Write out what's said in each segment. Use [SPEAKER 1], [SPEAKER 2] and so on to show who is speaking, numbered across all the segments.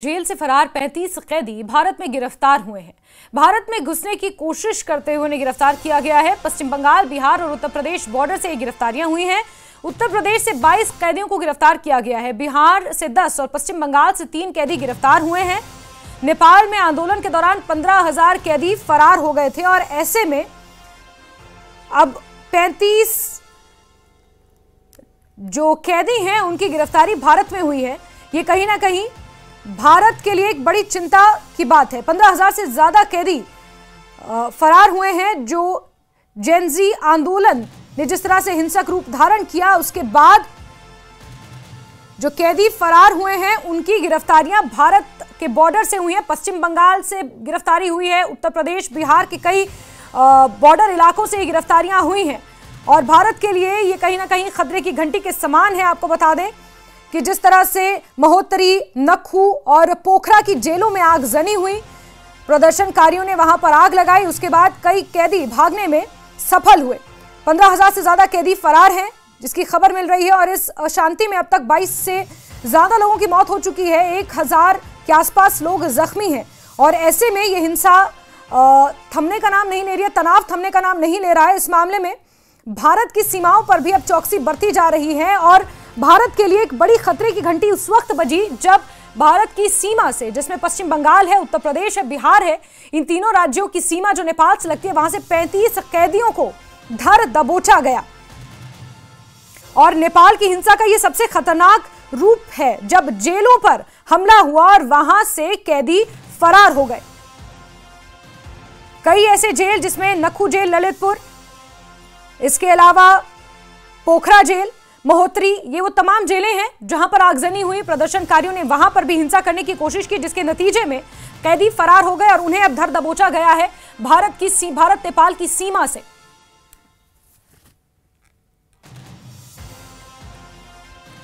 [SPEAKER 1] Jail से फरार 35 कैदी भारत में गिरफ्तार हुए हैं। भारत में घुसने की कोशिश करते हुए उन्हें गिरफ्तार किया गया है। पश्चिम बंगाल, बिहार और उत्तर प्रदेश बॉर्डर से ये गिरफ्तारियां हुई हैं। उत्तर प्रदेश से 22 कैदियों को गिरफ्तार किया गया है। बिहार से 10 और पश्चिम बंगाल से 3 कैदी गिरफ्तार हुए हैं। नेपाल में आंदोलन के दौरान 15,000 कैदी फरार हो गए थे और ऐसे में अब 35 जो कैदी हैं उनकी गिरफ्तारी भारत में हुई है। ये कहीं ना कहीं भारत के लिए एक बड़ी चिंता की बात है। 15,000 से ज्यादा कैदी फरार हुए हैं। जो जेनजी आंदोलन ने जिस तरह से हिंसक रूप धारण किया, उसके बाद जो कैदी फरार हुए हैं उनकी गिरफ्तारियां भारत के बॉर्डर से हुई हैं। पश्चिम बंगाल से गिरफ्तारी हुई है, उत्तर प्रदेश, बिहार के कई बॉर्डर इलाकों से ये गिरफ्तारियां हुई हैं और भारत के लिए ये कहीं ना कहीं खतरे की घंटी के समान है। आपको बता दें कि जिस तरह से महोत्तरी, नखू और पोखरा की जेलों में आगजनी हुई, प्रदर्शनकारियों ने वहां पर आग लगाई, उसके बाद कई कैदी भागने में सफल हुए। 15,000 से ज्यादा कैदी फरार हैं जिसकी खबर मिल रही है और इस अशांति में अब तक 22 से ज्यादा लोगों की मौत हो चुकी है। 1,000 के आसपास लोग जख्मी हैं और ऐसे में यह हिंसा थमने का नाम नहीं ले रही है, तनाव थमने का नाम नहीं ले रहा है। इस मामले में भारत की सीमाओं पर भी अब चौकसी बरती जा रही है और भारत के लिए एक बड़ी खतरे की घंटी उस वक्त बजी जब भारत की सीमा से, जिसमें पश्चिम बंगाल है, उत्तर प्रदेश है, बिहार है, इन तीनों राज्यों की सीमा जो नेपाल से लगती है, वहां से 35 कैदियों को धर दबोचा गया। और नेपाल की हिंसा का यह सबसे खतरनाक रूप है जब जेलों पर हमला हुआ और वहां से कैदी फरार हो गए। कई ऐसे जेल जिसमें नखू जेल ललितपुर, इसके अलावा पोखरा जेल, महोत्तरी, ये वो तमाम जेलें हैं जहां पर आगजनी हुई। प्रदर्शनकारियों ने वहां पर भी हिंसा करने की कोशिश की जिसके नतीजे में कैदी फरार हो गए और उन्हें अब धर दबोचा गया है भारत नेपाल की सीमा से।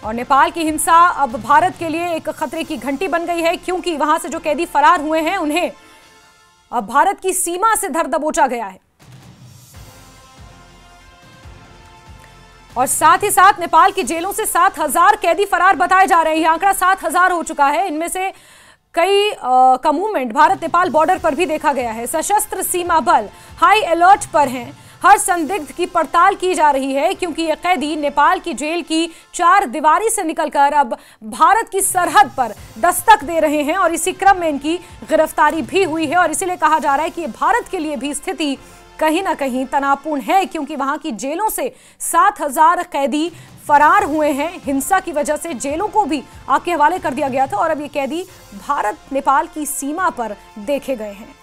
[SPEAKER 1] और नेपाल की हिंसा अब भारत के लिए एक खतरे की घंटी बन गई है क्योंकि वहां से जो कैदी फरार हुए हैं उन्हें अब भारत की सीमा से धर दबोचा गया है। और साथ ही साथ नेपाल की जेलों से 7,000 कैदी फरार बताए जा रहे हैं। आंकड़ा 7,000 हो चुका है। इनमें से कई का मूवमेंट भारत नेपाल बॉर्डर पर भी देखा गया है। सशस्त्र सीमा बल हाई अलर्ट पर हैं। हर संदिग्ध की पड़ताल की जा रही है क्योंकि ये कैदी नेपाल की जेल की 4 दीवारी से निकलकर अब भारत की सरहद पर दस्तक दे रहे हैं और इसी क्रम में इनकी गिरफ्तारी भी हुई है। और इसीलिए कहा जा रहा है कि भारत के लिए भी स्थिति कहीं ना कहीं तनावपूर्ण है क्योंकि वहां की जेलों से 7,000 कैदी फरार हुए हैं। हिंसा की वजह से जेलों को भी आग के हवाले कर दिया गया था और अब ये कैदी भारत नेपाल की सीमा पर देखे गए हैं।